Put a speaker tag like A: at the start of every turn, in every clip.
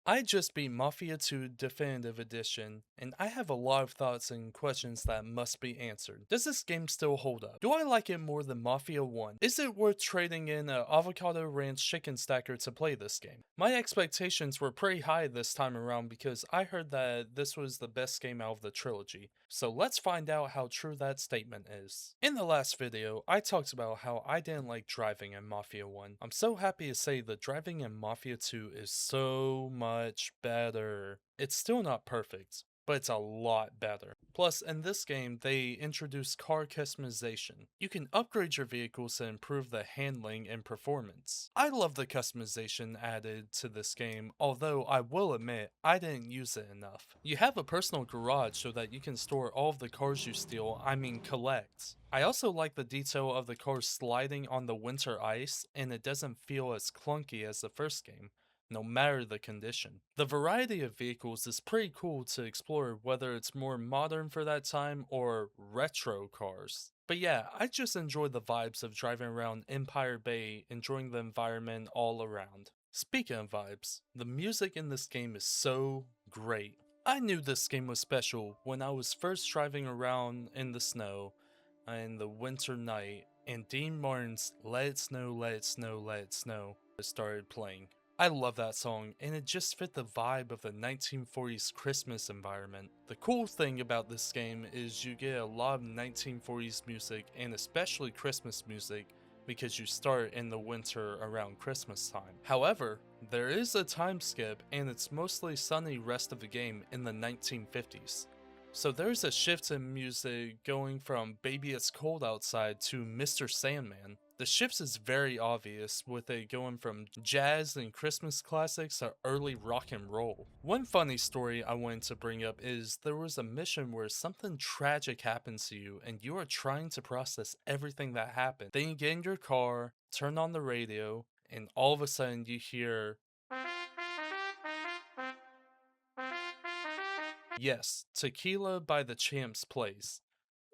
A: I just beat Mafia 2 Definitive Edition, and I have a lot of thoughts and questions that must be answered. Does this game still hold up? Do I like it more than Mafia 1? Is it worth trading in an avocado ranch chicken stacker to play this game? My expectations were pretty high this time around because I heard that this was the best game out of the trilogy, so let's find out how true that statement is. In the last video, I talked about how I didn't like driving in Mafia 1. I'm so happy to say the driving in Mafia 2 is so much better. It's still not perfect, but it's a lot better. Plus, in this game, they introduced car customization. You can upgrade your vehicles to improve the handling and performance. I love the customization added to this game, although I will admit, I didn't use it enough. You have a personal garage so that you can store all of the cars you steal, collect. I also like the detail of the cars sliding on the winter ice, and it doesn't feel as clunky as the first game, no matter the condition. The variety of vehicles is pretty cool to explore, whether it's more modern for that time or retro cars. But yeah, I just enjoy the vibes of driving around Empire Bay, enjoying the environment all around. Speaking of vibes, the music in this game is so great. I knew this game was special when I was first driving around in the snow in the winter night and Dean Martin's Let It Snow, Let It Snow, Let It Snow started playing. I love that song, and it just fit the vibe of the 1940s Christmas environment. The cool thing about this game is you get a lot of 1940s music, and especially Christmas music, because you start in the winter around Christmas time. However, there is a time skip, and it's mostly sunny rest of the game in the 1950s. So there's a shift in music going from Baby It's Cold Outside to Mr. Sandman. The shift is very obvious, with it going from jazz and Christmas classics to early rock and roll. One funny story I wanted to bring up is there was a mission where something tragic happens to you and you are trying to process everything that happened. Then you get in your car, turn on the radio, and all of a sudden you hear, yes, Tequila by the Champs plays.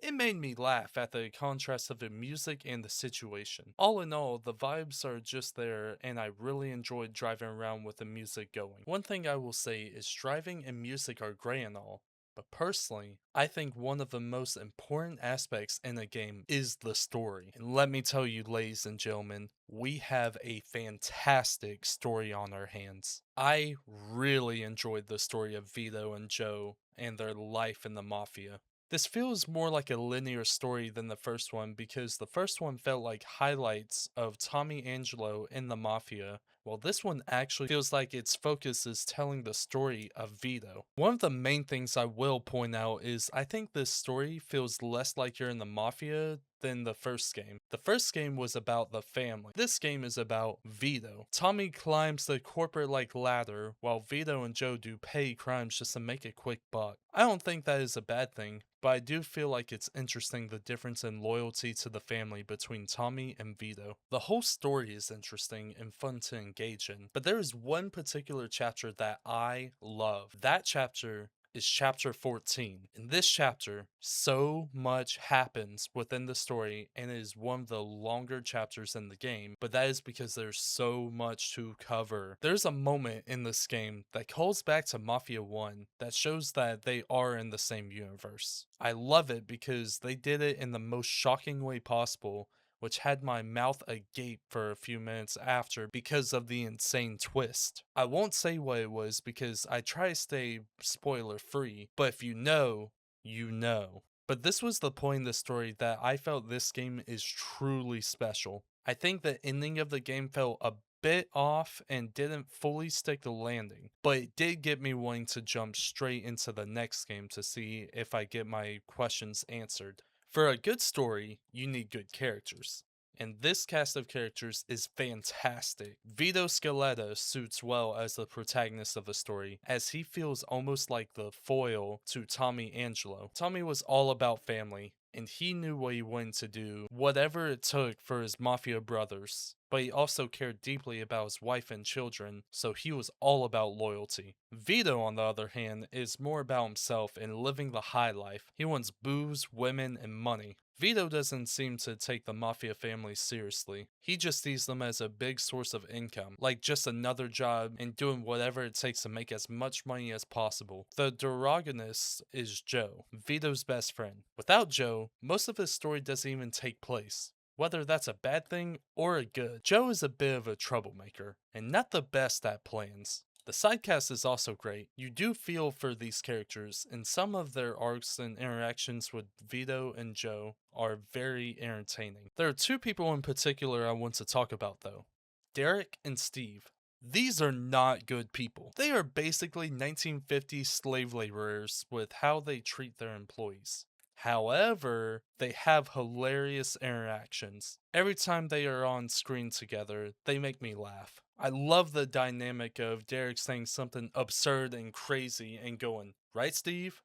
A: It made me laugh at the contrast of the music and the situation. All in all, the vibes are just there, and I really enjoyed driving around with the music going. One thing I will say is driving and music are great and all, but personally, I think one of the most important aspects in a game is the story. And let me tell you, ladies and gentlemen, we have a fantastic story on our hands. I really enjoyed the story of Vito and Joe and their life in the Mafia. This feels more like a linear story than the first one because the first one felt like highlights of Tommy Angelo in the Mafia, while this one actually feels like its focus is telling the story of Vito. One of the main things I will point out is I think this story feels less like you're in the Mafia than the first game. The first game was about the family. This game is about Vito. Tommy climbs the corporate-like ladder, while Vito and Joe do petty crimes just to make a quick buck. I don't think that is a bad thing, but I do feel like it's interesting the difference in loyalty to the family between Tommy and Vito. The whole story is interesting and fun to engage in, but there is one particular chapter that I love. That chapter is chapter 14. In this chapter, so much happens within the story, and it is one of the longer chapters in the game, but that is because there's so much to cover. There's a moment in this game that calls back to Mafia 1 that shows that they are in the same universe. I love it because they did it in the most shocking way possible, which had my mouth agape for a few minutes after because of the insane twist. I won't say what it was because I try to stay spoiler free, but if you know, you know. But this was the point in the story that I felt this game is truly special. I think the ending of the game felt a bit off and didn't fully stick the landing, but it did get me wanting to jump straight into the next game to see if I get my questions answered. For a good story, you need good characters. And this cast of characters is fantastic. Vito Scaletta suits well as the protagonist of the story, as he feels almost like the foil to Tommy Angelo. Tommy was all about family, and he knew what he wanted to do, whatever it took for his mafia brothers. But he also cared deeply about his wife and children, so he was all about loyalty. Vito, on the other hand, is more about himself and living the high life. He wants booze, women, and money. Vito doesn't seem to take the Mafia family seriously. He just sees them as a big source of income, like just another job and doing whatever it takes to make as much money as possible. The Dorogonist is Joe, Vito's best friend. Without Joe, most of his story doesn't even take place. Whether that's a bad thing or a good, Joe is a bit of a troublemaker, and not the best at plans. The sidecast is also great. You do feel for these characters, and some of their arcs and interactions with Vito and Joe are very entertaining. There are two people in particular I want to talk about though, Derek and Steve. These are not good people. They are basically 1950s slave laborers with how they treat their employees. However, they have hilarious interactions. Every time they are on screen together, they make me laugh. I love the dynamic of Derek saying something absurd and crazy and going, "Right, Steve?"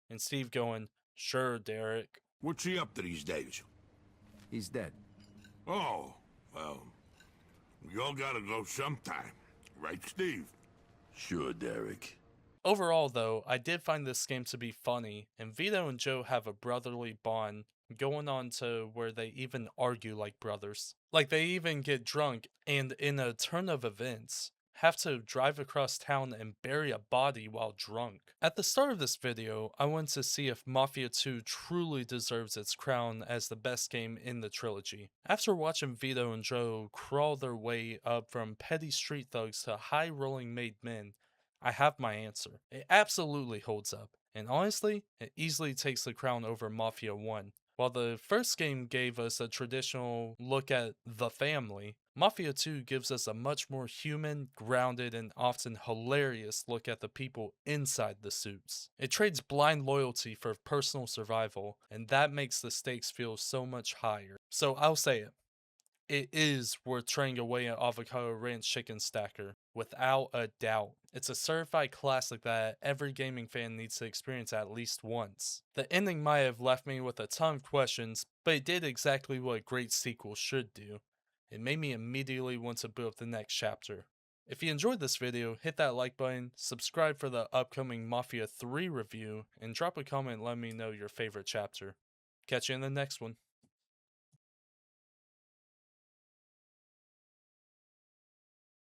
A: And Steve going, "Sure, Derek."
B: What's he up to these days?
C: He's dead.
B: Oh, well, we all gotta go sometime. Right, Steve?
C: Sure, Derek.
A: Overall, though, I did find this game to be funny, and Vito and Joe have a brotherly bond going on to where they even argue like brothers. Like, they even get drunk, and in a turn of events, have to drive across town and bury a body while drunk. At the start of this video, I wanted to see if Mafia 2 truly deserves its crown as the best game in the trilogy. After watching Vito and Joe crawl their way up from petty street thugs to high-rolling made men, I have my answer. It absolutely holds up, and honestly, it easily takes the crown over Mafia 1. While the first game gave us a traditional look at the family, Mafia 2 gives us a much more human, grounded, and often hilarious look at the people inside the suits. It trades blind loyalty for personal survival, and that makes the stakes feel so much higher. So I'll say it. It is worth trading away an avocado ranch chicken stacker, without a doubt. It's a certified classic that every gaming fan needs to experience at least once. The ending might have left me with a ton of questions, but it did exactly what a great sequel should do. It made me immediately want to boot up the next chapter. If you enjoyed this video, hit that like button, subscribe for the upcoming Mafia 3 review, and drop a comment letting me know your favorite chapter. Catch you in the next one.